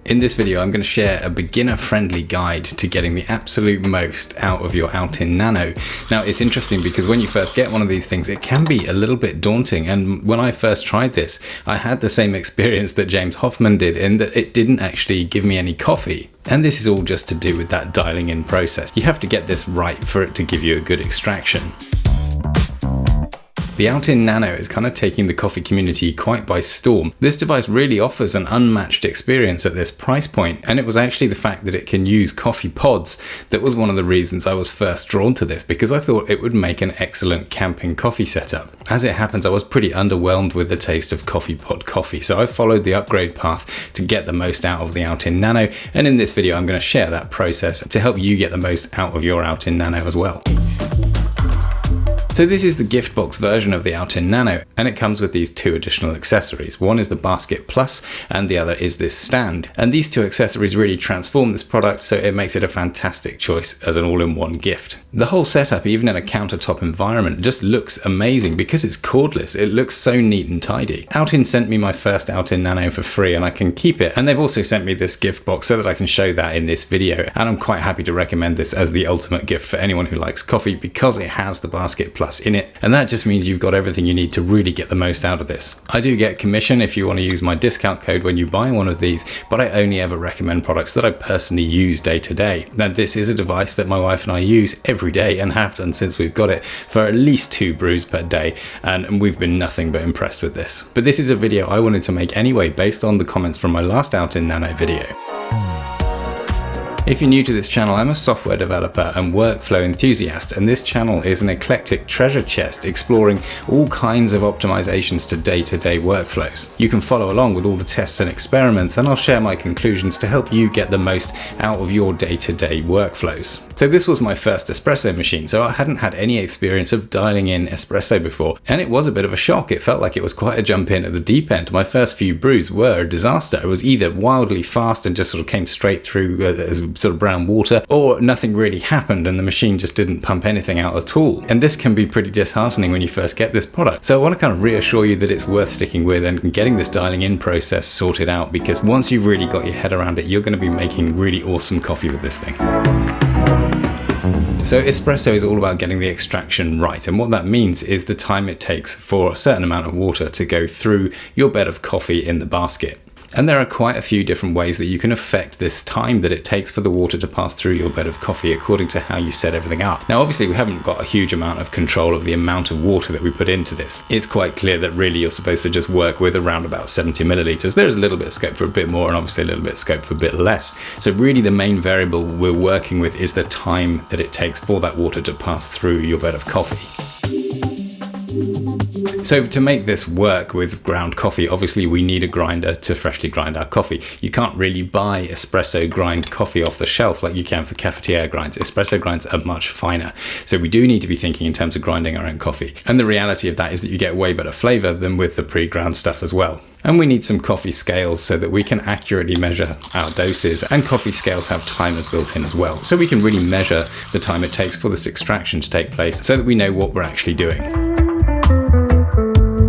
In this video, I'm going to share a beginner-friendly guide to getting the absolute most out of your Outin Nano. Now, it's interesting because when you first get one of these things, it can be a little bit daunting. And when I first tried this, I had the same experience that James Hoffmann did in that it didn't actually give me any coffee. And this is all just to do with that dialing in process. You have to get this right for it to give you a good extraction. The Outin Nano is kind of taking the coffee community quite by storm. This device really offers an unmatched experience at this price point, and it was actually the fact that it can use coffee pods that was one of the reasons I was first drawn to this, because I thought it would make an excellent camping coffee setup. As it happens, I was pretty underwhelmed with the taste of coffee pod coffee, so I followed the upgrade path to get the most out of the Outin Nano, and in this video I'm going to share that process to help you get the most out of your Outin Nano as well. So this is the gift box version of the Outin Nano, and it comes with these two additional accessories. One is the Basket Plus and the other is this stand. And these two accessories really transform this product, so it makes it a fantastic choice as an all-in-one gift. The whole setup, even in a countertop environment, just looks amazing because it's cordless. It looks so neat and tidy. Outin sent me my first Outin Nano for free and I can keep it. And they've also sent me this gift box so that I can show that in this video. And I'm quite happy to recommend this as the ultimate gift for anyone who likes coffee because it has the Basket Plus in it, and that just means you've got everything you need to really get the most out of this. I do get commission if you want to use my discount code when you buy one of these, but I only ever recommend products that I personally use day to day. Now, this is a device that my wife and I use every day and have done since we've got it for at least 2 brews per day, and we've been nothing but impressed with this. But this is a video I wanted to make anyway based on the comments from my last Outin Nano video. If you're new to this channel, I'm a software developer and workflow enthusiast, and this channel is an eclectic treasure chest exploring all kinds of optimizations to day-to-day workflows. You can follow along with all the tests and experiments, and I'll share my conclusions to help you get the most out of your day-to-day workflows. So this was my first espresso machine, so I hadn't had any experience of dialing in espresso before, and it was a bit of a shock. It felt like it was quite a jump in at the deep end. My first few brews were a disaster. It was either wildly fast and just sort of came straight through as sort of brown water, or nothing really happened and the machine just didn't pump anything out at all. And this can be pretty disheartening when you first get this product. So I want to kind of reassure you that it's worth sticking with and getting this dialing in process sorted out, because once you've really got your head around it, you're going to be making really awesome coffee with this thing. So espresso is all about getting the extraction right, and what that means is the time it takes for a certain amount of water to go through your bed of coffee in the basket. And there are quite a few different ways that you can affect this time that it takes for the water to pass through your bed of coffee according to how you set everything up. Now, obviously we haven't got a huge amount of control of the amount of water that we put into this. It's quite clear that really you're supposed to just work with around about 70 milliliters. There's a little bit of scope for a bit more and obviously a little bit of scope for a bit less. So really the main variable we're working with is the time that it takes for that water to pass through your bed of coffee. So to make this work with ground coffee, obviously we need a grinder to freshly grind our coffee. You can't really buy espresso grind coffee off the shelf like you can for cafetiere grinds. Espresso grinds are much finer. So we do need to be thinking in terms of grinding our own coffee. And the reality of that is that you get way better flavor than with the pre-ground stuff as well. And we need some coffee scales so that we can accurately measure our doses, and coffee scales have timers built in as well. So we can really measure the time it takes for this extraction to take place so that we know what we're actually doing.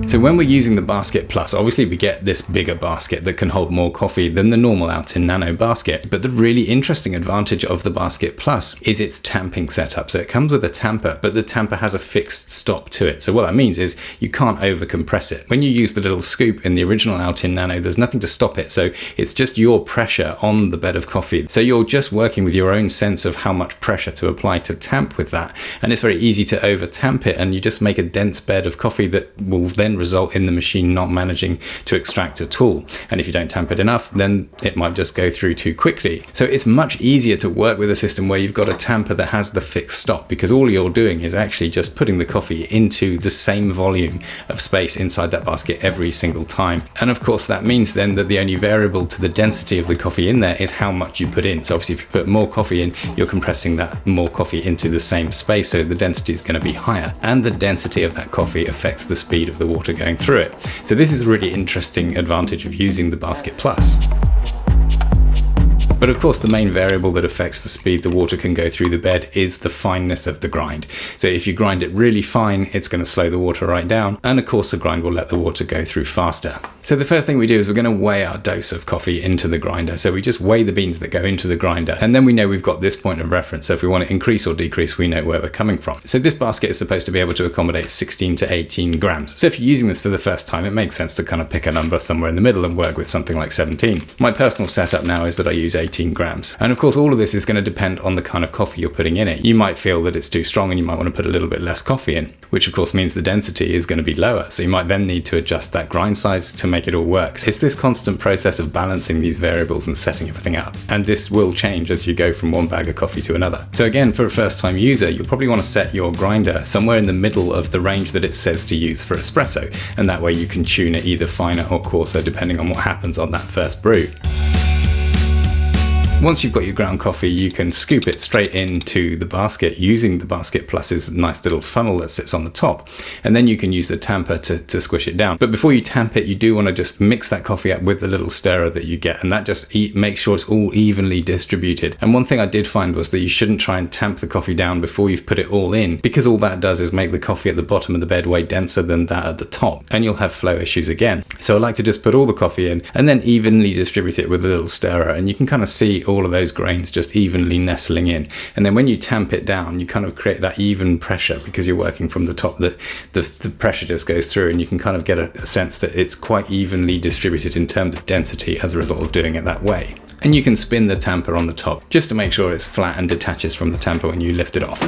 So when we're using the Basket Plus, obviously we get this bigger basket that can hold more coffee than the normal Outin Nano basket. But the really interesting advantage of the Basket Plus is its tamping setup. So it comes with a tamper, but the tamper has a fixed stop to it. So what that means is you can't over compress it. When you use the little scoop in the original Outin Nano, there's nothing to stop it. So it's just your pressure on the bed of coffee. So you're just working with your own sense of how much pressure to apply to tamp with that. And it's very easy to over tamp it, and you just make a dense bed of coffee that will then result in the machine not managing to extract at all. And if you don't tamp it enough, then it might just go through too quickly. So it's much easier to work with a system where you've got a tamper that has the fixed stop, because all you're doing is actually just putting the coffee into the same volume of space inside that basket every single time. And of course that means then that the only variable to the density of the coffee in there is how much you put in. So obviously if you put more coffee in, you're compressing that more coffee into the same space, so the density is going to be higher, and the density of that coffee affects the speed of the water going through it. So this is a really interesting advantage of using the Basket Plus. But of course, the main variable that affects the speed the water can go through the bed is the fineness of the grind. So if you grind it really fine, it's going to slow the water right down. And of course, the grind will let the water go through faster. So the first thing we do is we're going to weigh our dose of coffee into the grinder. So we just weigh the beans that go into the grinder. And then we know we've got this point of reference. So if we want to increase or decrease, we know where we're coming from. So this basket is supposed to be able to accommodate 16 to 18 grams. So if you're using this for the first time, it makes sense to kind of pick a number somewhere in the middle and work with something like 17. My personal setup now is that I use 18 grams. And of course, all of this is going to depend on the kind of coffee you're putting in it. You might feel that it's too strong and you might want to put a little bit less coffee in, which of course means the density is going to be lower. So you might then need to adjust that grind size to make it all work. So it's this constant process of balancing these variables and setting everything up. And this will change as you go from one bag of coffee to another. So again, for a first time user, you'll probably want to set your grinder somewhere in the middle of the range that it says to use for espresso. And that way you can tune it either finer or coarser depending on what happens on that first brew. Once you've got your ground coffee, you can scoop it straight into the basket using the basket plus's nice little funnel that sits on the top. And then you can use the tamper to squish it down. But before you tamp it, you do want to just mix that coffee up with the little stirrer that you get. And that just makes sure it's all evenly distributed. And one thing I did find was that you shouldn't try and tamp the coffee down before you've put it all in, because all that does is make the coffee at the bottom of the bed way denser than that at the top. And you'll have flow issues again. So I like to just put all the coffee in and then evenly distribute it with a little stirrer. And you can kind of see all of those grains just evenly nestling in. And then when you tamp it down, you kind of create that even pressure because you're working from the top, the pressure just goes through and you can kind of get a sense that it's quite evenly distributed in terms of density as a result of doing it that way. And you can spin the tamper on the top just to make sure it's flat and detaches from the tamper when you lift it off.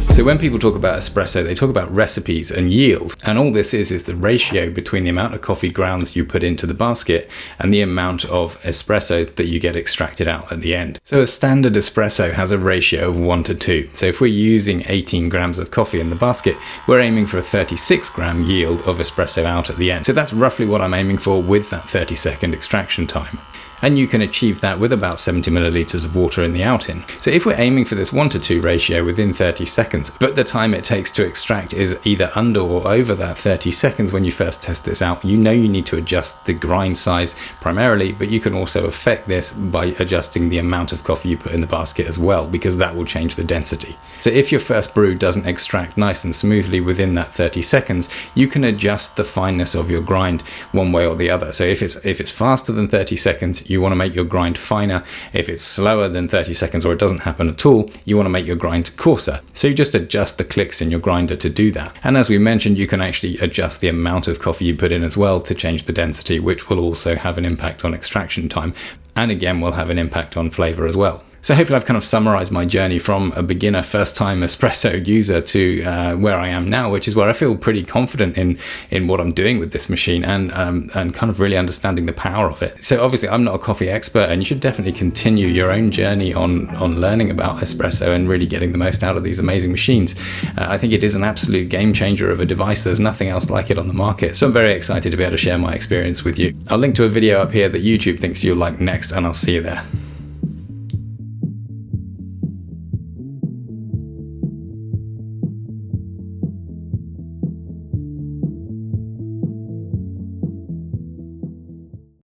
So when people talk about espresso, they talk about recipes and yield. And all this is the ratio between the amount of coffee grounds you put into the basket and the amount of espresso that you get extracted out at the end. So a standard espresso has a ratio of 1 to 2. So if we're using 18 grams of coffee in the basket, we're aiming for a 36 gram yield of espresso out at the end. So that's roughly what I'm aiming for with that 30-second extraction time. And you can achieve that with about 70 milliliters of water in the Outin. So if we're aiming for this 1 to 2 ratio within 30 seconds, but the time it takes to extract is either under or over that 30 seconds when you first test this out, you know you need to adjust the grind size primarily, but you can also affect this by adjusting the amount of coffee you put in the basket as well, because that will change the density. So if your first brew doesn't extract nice and smoothly within that 30 seconds, you can adjust the fineness of your grind one way or the other. So if it's faster than 30 seconds, you want to make your grind finer. If it's slower than 30 seconds or it doesn't happen at all, you want to make your grind coarser. So you just adjust the clicks in your grinder to do that. And as we mentioned, you can actually adjust the amount of coffee you put in as well to change the density, which will also have an impact on extraction time. And again, will have an impact on flavor as well. So hopefully I've kind of summarized my journey from a beginner first-time espresso user to where I am now, which is where I feel pretty confident in what I'm doing with this machine and kind of really understanding the power of it. So obviously I'm not a coffee expert, and you should definitely continue your own journey on learning about espresso and really getting the most out of these amazing machines. I think it is an absolute game changer of a device. There's nothing else like it on the market. So I'm very excited to be able to share my experience with you. I'll link to a video up here that YouTube thinks you'll like next, and I'll see you there.